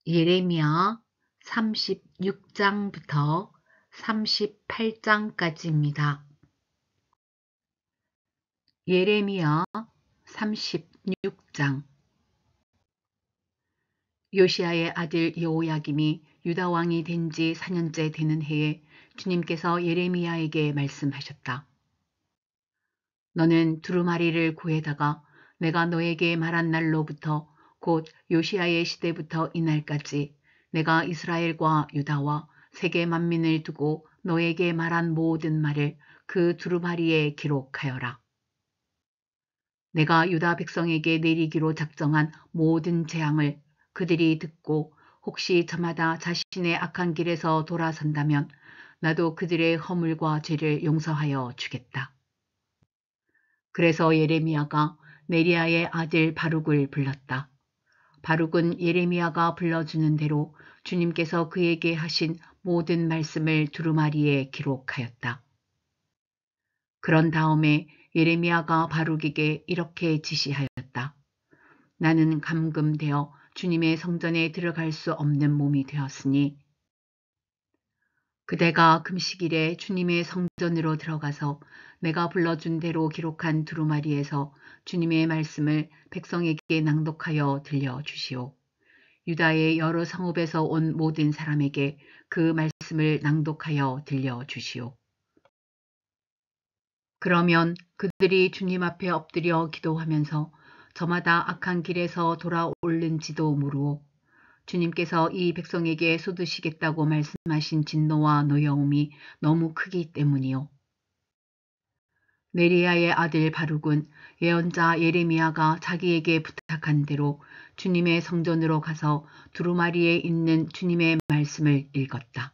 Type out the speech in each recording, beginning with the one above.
예레미야 36장부터 38장까지입니다. 예레미야 36장. 요시야의 아들 여호야김이 유다 왕이 된 지 4년째 되는 해에 주님께서 예레미야에게 말씀하셨다. 너는 두루마리를 구해다가 내가 너에게 말한 날로부터 곧 요시야의 시대부터 이날까지 내가 이스라엘과 유다와 세계 만민을 두고 너에게 말한 모든 말을 그 두루마리에 기록하여라. 내가 유다 백성에게 내리기로 작정한 모든 재앙을 그들이 듣고 혹시 저마다 자신의 악한 길에서 돌아선다면 나도 그들의 허물과 죄를 용서하여 주겠다. 그래서 예레미야가 네리야의 아들 바룩을 불렀다. 바룩은 예레미야가 불러주는 대로 주님께서 그에게 하신 모든 말씀을 두루마리에 기록하였다. 그런 다음에 예레미야가 바룩에게 이렇게 지시하였다. 나는 감금되어 주님의 성전에 들어갈 수 없는 몸이 되었으니 그대가 금식일에 주님의 성전으로 들어가서 내가 불러준 대로 기록한 두루마리에서 주님의 말씀을 백성에게 낭독하여 들려주시오. 유다의 여러 성읍에서 온 모든 사람에게 그 말씀을 낭독하여 들려주시오. 그러면 그들이 주님 앞에 엎드려 기도하면서 저마다 악한 길에서 돌아올는지도 모르오. 주님께서 이 백성에게 쏟으시겠다고 말씀하신 진노와 노여움이 너무 크기 때문이요. 네리야의 아들 바룩은 예언자 예레미야가 자기에게 부탁한 대로 주님의 성전으로 가서 두루마리에 있는 주님의 말씀을 읽었다.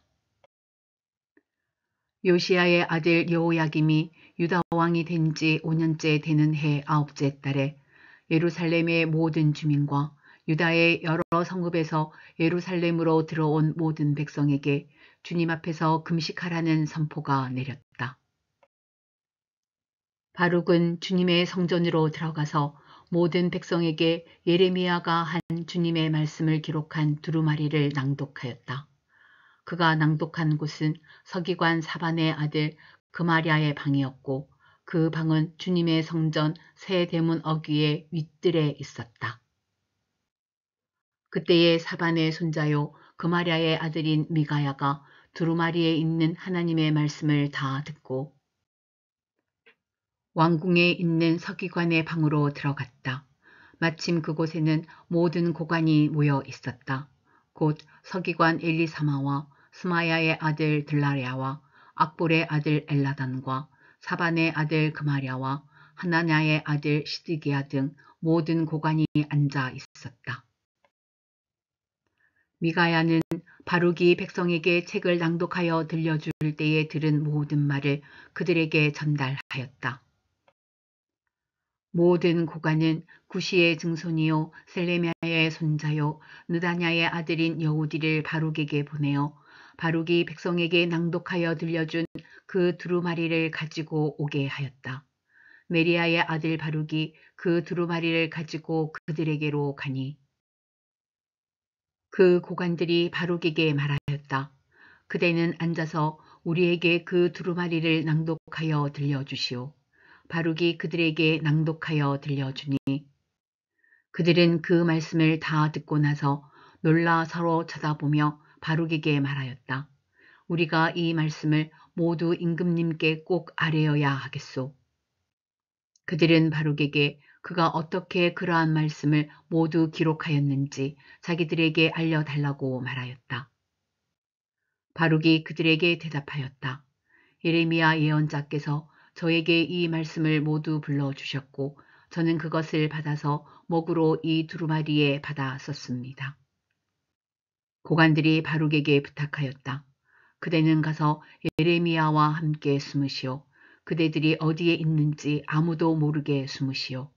요시야의 아들 여호야김이 유다 왕이 된 지 5년째 되는 해 9째 달에 예루살렘의 모든 주민과 유다의 여러 성읍에서 예루살렘으로 들어온 모든 백성에게 주님 앞에서 금식하라는 선포가 내렸다. 바룩은 주님의 성전으로 들어가서 모든 백성에게 예레미야가 한 주님의 말씀을 기록한 두루마리를 낭독하였다. 그가 낭독한 곳은 서기관 사반의 아들 그마랴의 방이었고 그 방은 주님의 성전 새 대문 어귀의 윗뜰에 있었다. 그때의 사반의 손자요 그마랴의 아들인 미가야가 두루마리에 있는 하나님의 말씀을 다 듣고 왕궁에 있는 서기관의 방으로 들어갔다. 마침 그곳에는 모든 고관이 모여 있었다. 곧 서기관 엘리사마와 스마야의 아들 들라랴와 악볼의 아들 엘라단과 사반의 아들 그마랴와 하나냐의 아들 시드기야 등 모든 고관이 앉아 있었다. 미가야는 바룩이 백성에게 책을 낭독하여 들려줄 때에 들은 모든 말을 그들에게 전달하였다. 모든 고관은 구시의 증손이요 셀레미야의 손자요 느다냐의 아들인 여우디를 바룩에게 보내어 바룩이 백성에게 낭독하여 들려준 그 두루마리를 가지고 오게 하였다. 네리야의 아들 바룩이 그 두루마리를 가지고 그들에게로 가니 그 고관들이 바룩에게 말하였다. 그대는 앉아서 우리에게 그 두루마리를 낭독하여 들려주시오. 바룩이 그들에게 낭독하여 들려주니 그들은 그 말씀을 다 듣고 나서 놀라 서로 쳐다보며 바룩에게 말하였다. 우리가 이 말씀을 모두 임금님께 꼭 아뢰어야 하겠소. 그들은 바룩에게 그가 어떻게 그러한 말씀을 모두 기록하였는지 자기들에게 알려달라고 말하였다. 바룩이 그들에게 대답하였다. 예레미야 예언자께서 저에게 이 말씀을 모두 불러주셨고 저는 그것을 받아서 목으로 이 두루마리에 받아 썼습니다. 고관들이 바룩에게 부탁하였다. 그대는 가서 예레미야와 함께 숨으시오. 그대들이 어디에 있는지 아무도 모르게 숨으시오.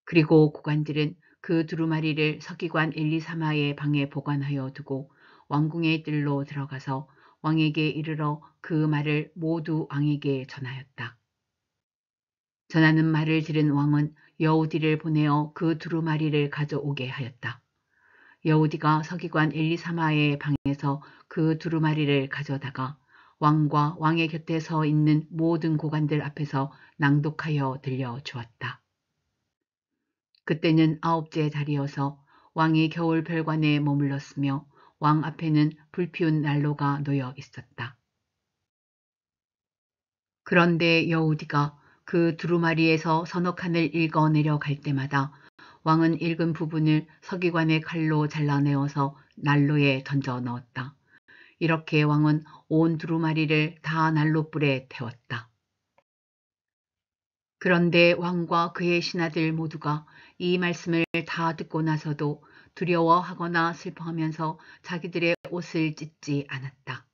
그리고 고관들은 그 두루마리를 서기관 엘리사마의 방에 보관하여 두고 왕궁의 뜰로 들어가서 왕에게 이르러 그 말을 모두 왕에게 전하였다. 전하는 말을 들은 왕은 여우디를 보내어 그 두루마리를 가져오게 하였다. 여우디가 서기관 엘리사마의 방에서 그 두루마리를 가져다가 왕과 왕의 곁에 서 있는 모든 고관들 앞에서 낭독하여 들려주었다. 그때는 9째 달이어서 왕이 겨울 별관에 머물렀으며 왕 앞에는 불피운 난로가 놓여 있었다. 그런데 여우디가 그 두루마리에서 서너 칸을 읽어 내려갈 때마다 왕은 읽은 부분을 서기관의 칼로 잘라내어서 난로에 던져 넣었다. 이렇게 왕은 온 두루마리를 다 난로불에 태웠다. 그런데 왕과 그의 신하들 모두가 이 말씀을 다 듣고 나서도 두려워하거나 슬퍼하면서 자기들의 옷을 찢지 않았다.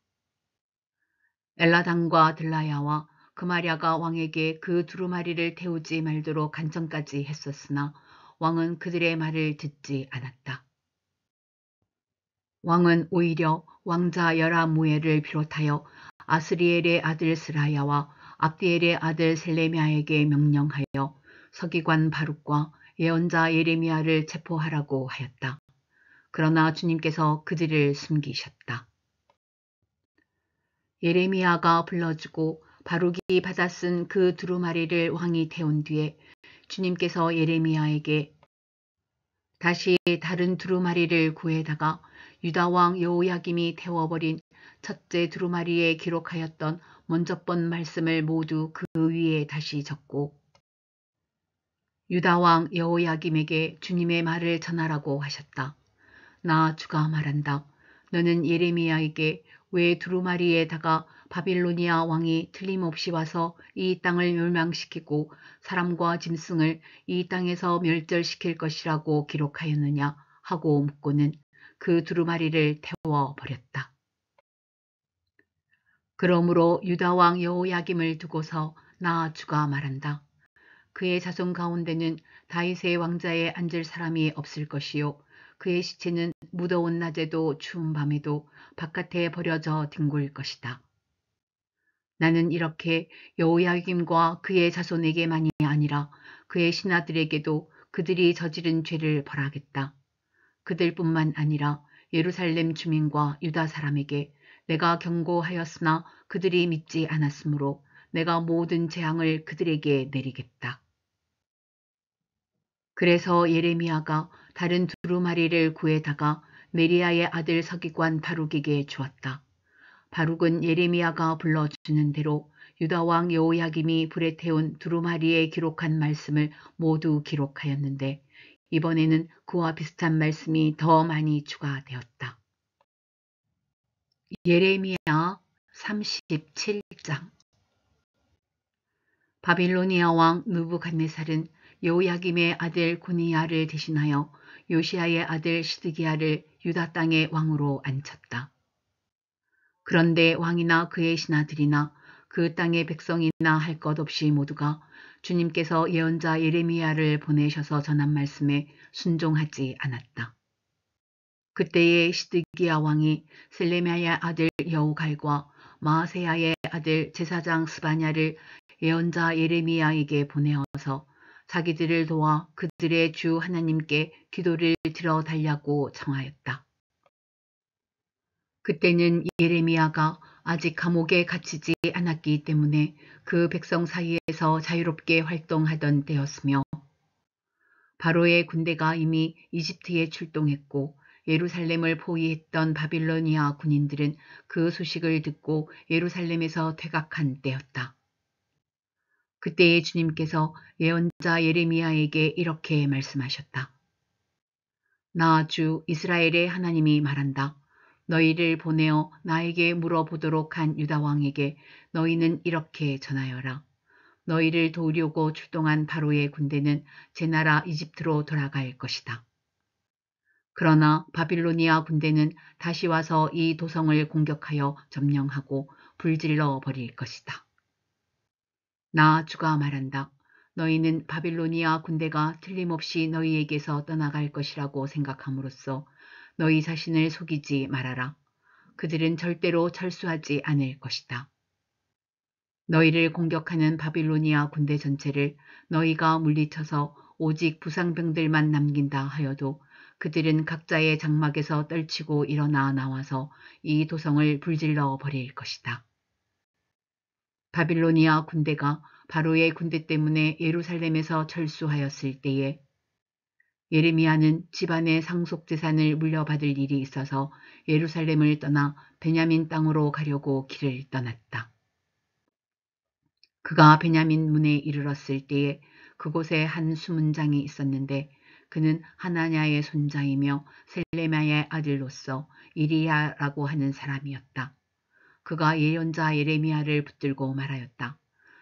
엘라당과 들라야와 그마랴가 왕에게 그 두루마리를 태우지 말도록 간청까지 했었으나 왕은 그들의 말을 듣지 않았다. 왕은 오히려 왕자 여라무엘을 비롯하여 아스리엘의 아들 스라야와 압디엘의 아들 셀레미야에게 명령하여 서기관 바룩과 예언자 예레미야를 체포하라고 하였다. 그러나 주님께서 그들을 숨기셨다. 예레미야가 불러주고 바룩이 받아 쓴 그 두루마리를 왕이 태운 뒤에 주님께서 예레미야에게 다시 다른 두루마리를 구해다가 유다왕 여호야김이 태워버린 첫째 두루마리에 기록하였던 먼저 번 말씀을 모두 그 위에 다시 적고 유다왕 여호야김에게 주님의 말을 전하라고 하셨다. 나 주가 말한다. 너는 예레미야에게 왜 두루마리에다가 바빌로니아 왕이 틀림없이 와서 이 땅을 멸망시키고 사람과 짐승을 이 땅에서 멸절시킬 것이라고 기록하였느냐 하고 묻고는 그 두루마리를 태워버렸다. 그러므로 유다왕 여호야김을 두고서 나 주가 말한다. 그의 자손 가운데는 다윗의 왕자에 앉을 사람이 없을 것이요 그의 시체는 무더운 낮에도 추운 밤에도 바깥에 버려져 뒹굴 것이다. 나는 이렇게 여호야김과 그의 자손에게만이 아니라 그의 신하들에게도 그들이 저지른 죄를 벌하겠다. 그들뿐만 아니라 예루살렘 주민과 유다 사람에게 내가 경고하였으나 그들이 믿지 않았으므로 내가 모든 재앙을 그들에게 내리겠다. 그래서 예레미야가 다른 두루마리를 구해다가 네리야의 아들 서기관 바룩에게 주었다. 바룩은 예레미야가 불러주는 대로 유다왕 여호야김이 불에 태운 두루마리에 기록한 말씀을 모두 기록하였는데 이번에는 그와 비슷한 말씀이 더 많이 추가되었다. 예레미야 37장 바빌로니아 왕 느부갓네살은 여호야김의 아들 고니야를 대신하여 요시야의 아들 시드기야를 유다 땅의 왕으로 앉혔다. 그런데 왕이나 그의 신하들이나 그 땅의 백성이나 할 것 없이 모두가 주님께서 예언자 예레미야를 보내셔서 전한 말씀에 순종하지 않았다. 그때에 시드기야 왕이 셀레미야의 아들 여우갈과 마아세야의 아들 제사장 스바냐를 예언자 예레미야에게 보내어서 자기들을 도와 그들의 주 하나님께 기도를 드려 달라고 청하였다. 그때는 예레미야가 아직 감옥에 갇히지 않았기 때문에 그 백성 사이에서 자유롭게 활동하던 때였으며 바로의 군대가 이미 이집트에 출동했고 예루살렘을 포위했던 바빌로니아 군인들은 그 소식을 듣고 예루살렘에서 퇴각한 때였다. 그때에 주님께서 예언자 예레미야에게 이렇게 말씀하셨다. 나 주 이스라엘의 하나님이 말한다. 너희를 보내어 나에게 물어보도록 한 유다 왕에게 너희는 이렇게 전하여라. 너희를 도우려고 출동한 바로의 군대는 제 나라 이집트로 돌아갈 것이다. 그러나 바빌로니아 군대는 다시 와서 이 도성을 공격하여 점령하고 불질러 버릴 것이다. 나 주가 말한다. 너희는 바빌로니아 군대가 틀림없이 너희에게서 떠나갈 것이라고 생각함으로써 너희 자신을 속이지 말아라. 그들은 절대로 철수하지 않을 것이다. 너희를 공격하는 바빌로니아 군대 전체를 너희가 물리쳐서 오직 부상병들만 남긴다 하여도 그들은 각자의 장막에서 떨치고 일어나 나와서 이 도성을 불질러 버릴 것이다. 바빌로니아 군대가 바로의 군대 때문에 예루살렘에서 철수하였을 때에 예레미야는 집안의 상속재산을 물려받을 일이 있어서 예루살렘을 떠나 베냐민 땅으로 가려고 길을 떠났다. 그가 베냐민 문에 이르렀을 때에 그곳에 한 수문장이 있었는데 그는 하나냐의 손자이며 셀레미야의 아들로서 이리야라고 하는 사람이었다. 그가 예언자 예레미야를 붙들고 말하였다.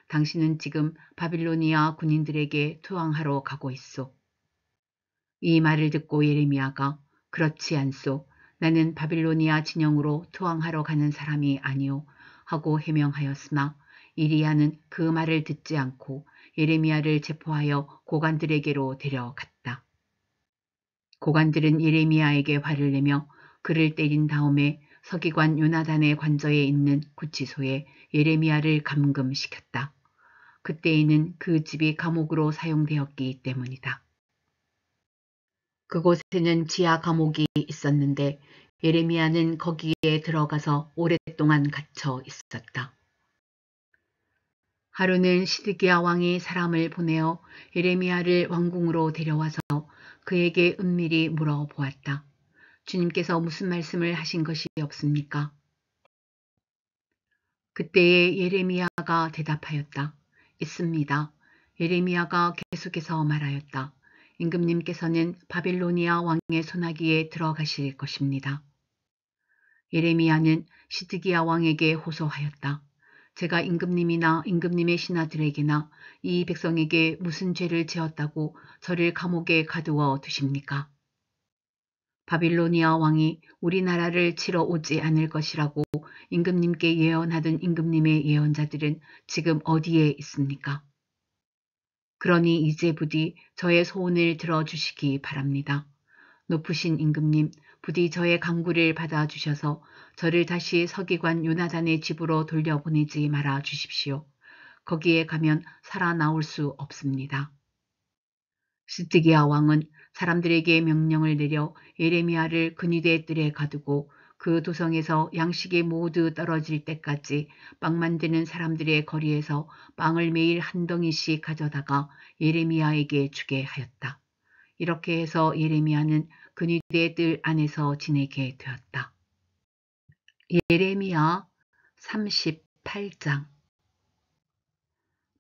당신은 지금 바빌로니아 군인들에게 투항하러 가고 있소. 이 말을 듣고 예레미야가 그렇지 않소. 나는 바빌로니아 진영으로 투항하러 가는 사람이 아니오 하고 해명하였으나 이리야는 그 말을 듣지 않고 예레미야를 체포하여 고관들에게로 데려갔다. 고관들은 예레미야에게 화를 내며 그를 때린 다음에 서기관 요나단의 관저에 있는 구치소에 예레미야를 감금시켰다. 그때에는 그 집이 감옥으로 사용되었기 때문이다. 그곳에는 지하 감옥이 있었는데 예레미야는 거기에 들어가서 오랫동안 갇혀 있었다. 하루는 시드기야 왕이 사람을 보내어 예레미야를 왕궁으로 데려와서 그에게 은밀히 물어보았다. 주님께서 무슨 말씀을 하신 것이 없습니까? 그때에 예레미야가 대답하였다. 있습니다. 예레미야가 계속해서 말하였다. 임금님께서는 바빌로니아 왕의 손아귀에 들어가실 것입니다. 예레미야는 시드기야 왕에게 호소하였다. 제가 임금님이나 임금님의 신하들에게나 이 백성에게 무슨 죄를 지었다고 저를 감옥에 가두어 두십니까? 바빌로니아 왕이 우리나라를 치러 오지 않을 것이라고 임금님께 예언하던 임금님의 예언자들은 지금 어디에 있습니까? 그러니 이제 부디 저의 소원을 들어주시기 바랍니다. 높으신 임금님, 부디 저의 간구를 받아주셔서 저를 다시 서기관 요나단의 집으로 돌려보내지 말아 주십시오. 거기에 가면 살아나올 수 없습니다. 시드기야 왕은 사람들에게 명령을 내려 예레미야를 근위대 뜰에 가두고 그 도성에서 양식이 모두 떨어질 때까지 빵 만드는 사람들의 거리에서 빵을 매일 한 덩이씩 가져다가 예레미야에게 주게 하였다. 이렇게 해서 예레미야는 근위대 뜰 안에서 지내게 되었다. 예레미야 38장.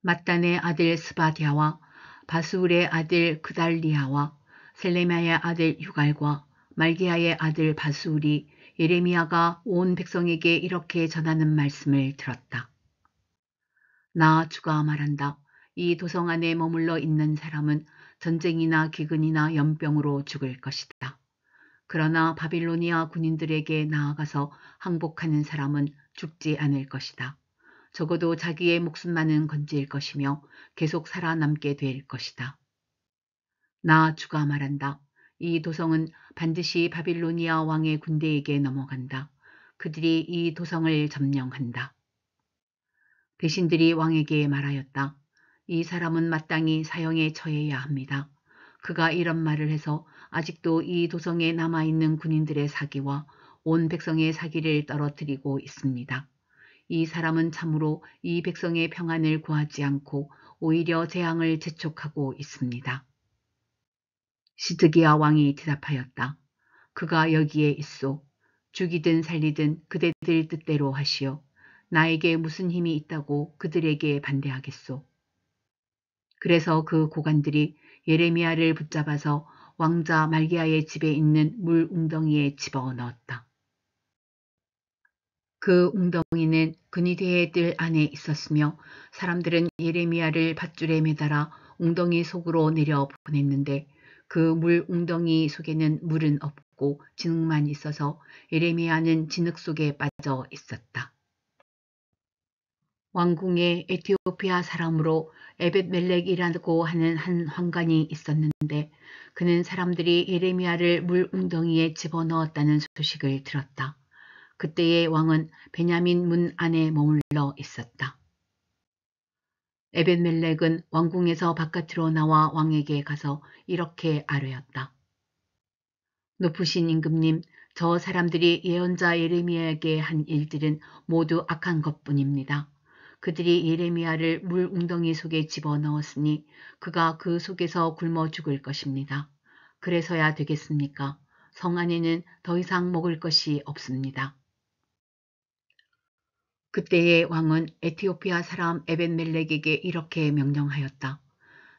mat단의 아들 스바랴와 바스울의 아들 그달리야와 셀레미야의 아들 유갈과 말기야의 아들 바스울이 예레미야가 온 백성에게 이렇게 전하는 말씀을 들었다. 나 주가 말한다. 이 도성 안에 머물러 있는 사람은 전쟁이나 기근이나 연병으로 죽을 것이다. 그러나 바빌로니아 군인들에게 나아가서 항복하는 사람은 죽지 않을 것이다. 적어도 자기의 목숨만은 건질 것이며 계속 살아남게 될 것이다. 나 주가 말한다. 이 도성은 반드시 바빌로니아 왕의 군대에게 넘어간다. 그들이 이 도성을 점령한다. 대신들이 왕에게 말하였다. 이 사람은 마땅히 사형에 처해야 합니다. 그가 이런 말을 해서 아직도 이 도성에 남아있는 군인들의 사기와 온 백성의 사기를 떨어뜨리고 있습니다. 이 사람은 참으로 이 백성의 평안을 구하지 않고 오히려 재앙을 재촉하고 있습니다. 시드기야 왕이 대답하였다. 그가 여기에 있소. 죽이든 살리든 그대들 뜻대로 하시오. 나에게 무슨 힘이 있다고 그들에게 반대하겠소. 그래서 그 고관들이 예레미야를 붙잡아서 왕자 말기야의 집에 있는 물 웅덩이에 집어넣었다. 그 웅덩이는 근위대의 뜰 안에 있었으며 사람들은 예레미야를 밧줄에 매달아 웅덩이 속으로 내려 보냈는데 그 물 웅덩이 속에는 물은 없고 진흙만 있어서 예레미야는 진흙 속에 빠져 있었다. 왕궁에 에티오피아 사람으로 에벳멜렉이라고 하는 한 환관이 있었는데 그는 사람들이 예레미야를 물 웅덩이에 집어넣었다는 소식을 들었다. 그때의 왕은 베냐민 문 안에 머물러 있었다. 에벳멜렉은 왕궁에서 바깥으로 나와 왕에게 가서 이렇게 아뢰었다. 높으신 임금님, 저 사람들이 예언자 예레미야에게 한 일들은 모두 악한 것뿐입니다. 그들이 예레미야를 물 웅덩이 속에 집어넣었으니 그가 그 속에서 굶어 죽을 것입니다. 그래서야 되겠습니까? 성 안에는 더 이상 먹을 것이 없습니다. 그때의 왕은 에티오피아 사람 에벤멜렉에게 이렇게 명령하였다.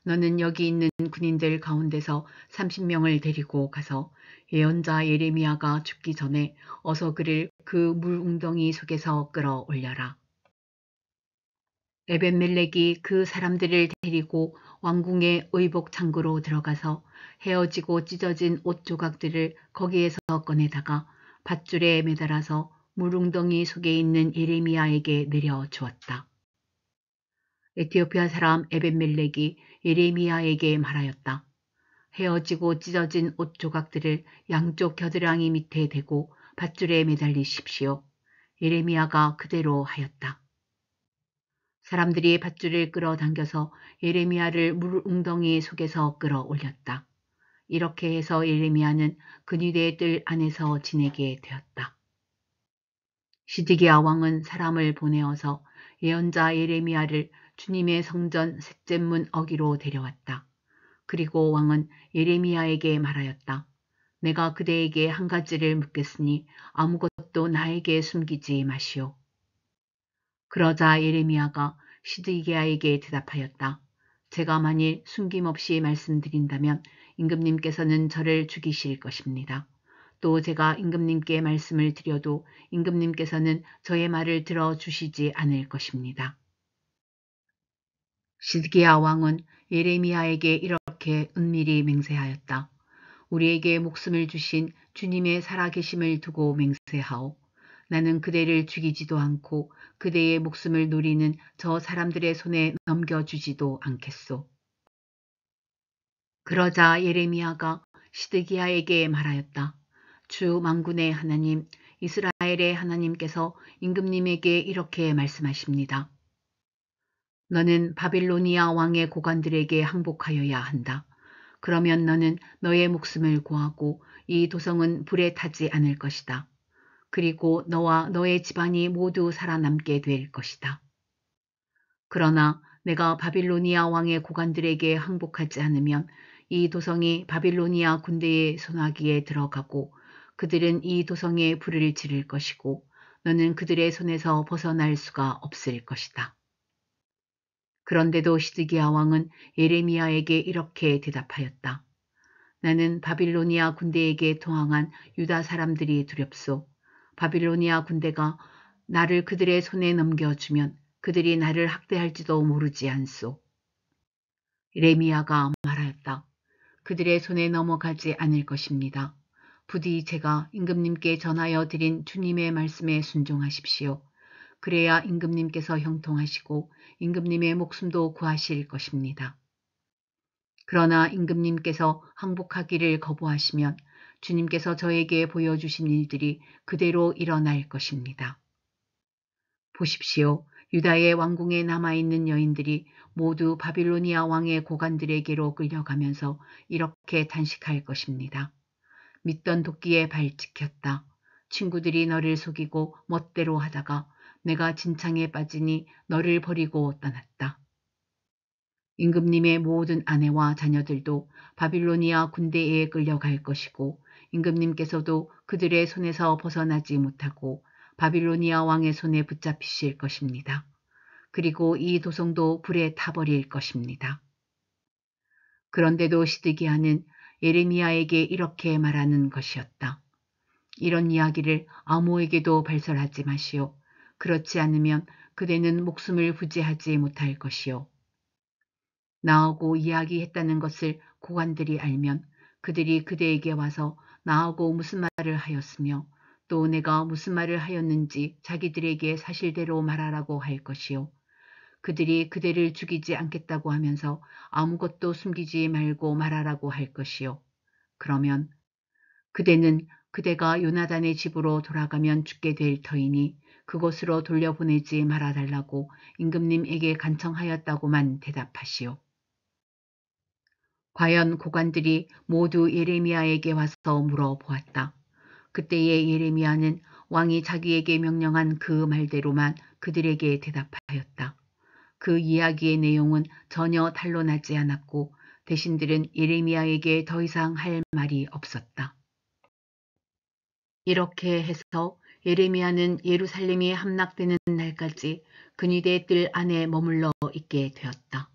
너는 여기 있는 군인들 가운데서 30명을 데리고 가서 예언자 예레미야가 죽기 전에 어서 그를 그 물웅덩이 속에서 끌어올려라. 에벤멜렉이 그 사람들을 데리고 왕궁의 의복 창고로 들어가서 헤어지고 찢어진 옷 조각들을 거기에서 꺼내다가 밧줄에 매달아서 물웅덩이 속에 있는 예레미야에게 내려주었다. 에티오피아 사람 에벤멜렉이 예레미야에게 말하였다. 헤어지고 찢어진 옷 조각들을 양쪽 겨드랑이 밑에 대고 밧줄에 매달리십시오. 예레미야가 그대로 하였다. 사람들이 밧줄을 끌어당겨서 예레미야를 물웅덩이 속에서 끌어올렸다. 이렇게 해서 예레미야는 그니드의 뜰 안에서 지내게 되었다. 시드기야 왕은 사람을 보내어서 예언자 예레미야를 주님의 성전 셋째 문 어기로 데려왔다. 그리고 왕은 예레미야에게 말하였다. 내가 그대에게 한 가지를 묻겠으니 아무것도 나에게 숨기지 마시오. 그러자 예레미야가 시드기야에게 대답하였다. 제가 만일 숨김없이 말씀드린다면 임금님께서는 저를 죽이실 것입니다. 또 제가 임금님께 말씀을 드려도 임금님께서는 저의 말을 들어주시지 않을 것입니다. 시드기야 왕은 예레미야에게 이렇게 은밀히 맹세하였다. 우리에게 목숨을 주신 주님의 살아계심을 두고 맹세하오. 나는 그대를 죽이지도 않고 그대의 목숨을 노리는 저 사람들의 손에 넘겨주지도 않겠소. 그러자 예레미야가 시드기야에게 말하였다. 주 만군의 하나님, 이스라엘의 하나님께서 임금님에게 이렇게 말씀하십니다. 너는 바빌로니아 왕의 고관들에게 항복하여야 한다. 그러면 너는 너의 목숨을 구하고 이 도성은 불에 타지 않을 것이다. 그리고 너와 너의 집안이 모두 살아남게 될 것이다. 그러나 내가 바빌로니아 왕의 고관들에게 항복하지 않으면 이 도성이 바빌로니아 군대의 손아귀에 들어가고 그들은 이 도성에 불을 지를 것이고 너는 그들의 손에서 벗어날 수가 없을 것이다. 그런데도 시드기야 왕은 예레미야에게 이렇게 대답하였다. 나는 바빌로니아 군대에게投항한 유다 사람들이 두렵소. 바빌로니아 군대가 나를 그들의 손에 넘겨주면 그들이 나를 학대할지도 모르지 않소. 예레미야가 말하였다. 그들의 손에 넘어가지 않을 것입니다. 부디 제가 임금님께 전하여 드린 주님의 말씀에 순종하십시오. 그래야 임금님께서 형통하시고 임금님의 목숨도 구하실 것입니다. 그러나 임금님께서 항복하기를 거부하시면 주님께서 저에게 보여주신 일들이 그대로 일어날 것입니다. 보십시오. 유다의 왕궁에 남아있는 여인들이 모두 바빌로니아 왕의 고관들에게로 끌려가면서 이렇게 단식할 것입니다. 믿던 도끼에 발 찍혔다. 친구들이 너를 속이고 멋대로 하다가 내가 진창에 빠지니 너를 버리고 떠났다. 임금님의 모든 아내와 자녀들도 바빌로니아 군대에 끌려갈 것이고 임금님께서도 그들의 손에서 벗어나지 못하고 바빌로니아 왕의 손에 붙잡히실 것입니다. 그리고 이 도성도 불에 타버릴 것입니다. 그런데도 시드기야는 예레미야에게 이렇게 말하는 것이었다. 이런 이야기를 아무에게도 발설하지 마시오. 그렇지 않으면 그대는 목숨을 부지하지 못할 것이오. 나하고 이야기했다는 것을 고관들이 알면 그들이 그대에게 와서 나하고 무슨 말을 하였으며 또 내가 무슨 말을 하였는지 자기들에게 사실대로 말하라고 할 것이요. 그들이 그대를 죽이지 않겠다고 하면서 아무것도 숨기지 말고 말하라고 할 것이요. 그러면 그대는 그대가 요나단의 집으로 돌아가면 죽게 될 터이니 그곳으로 돌려보내지 말아달라고 임금님에게 간청하였다고만 대답하시오. 과연 고관들이 모두 예레미야에게 와서 물어보았다. 그때의 예레미야는 왕이 자기에게 명령한 그 말대로만 그들에게 대답하였다. 그 이야기의 내용은 전혀 탄로나지 않았고 대신들은 예레미야에게 더 이상 할 말이 없었다. 이렇게 해서 예레미야는 예루살렘이 함락되는 날까지 근위대 뜰 안에 머물러 있게 되었다.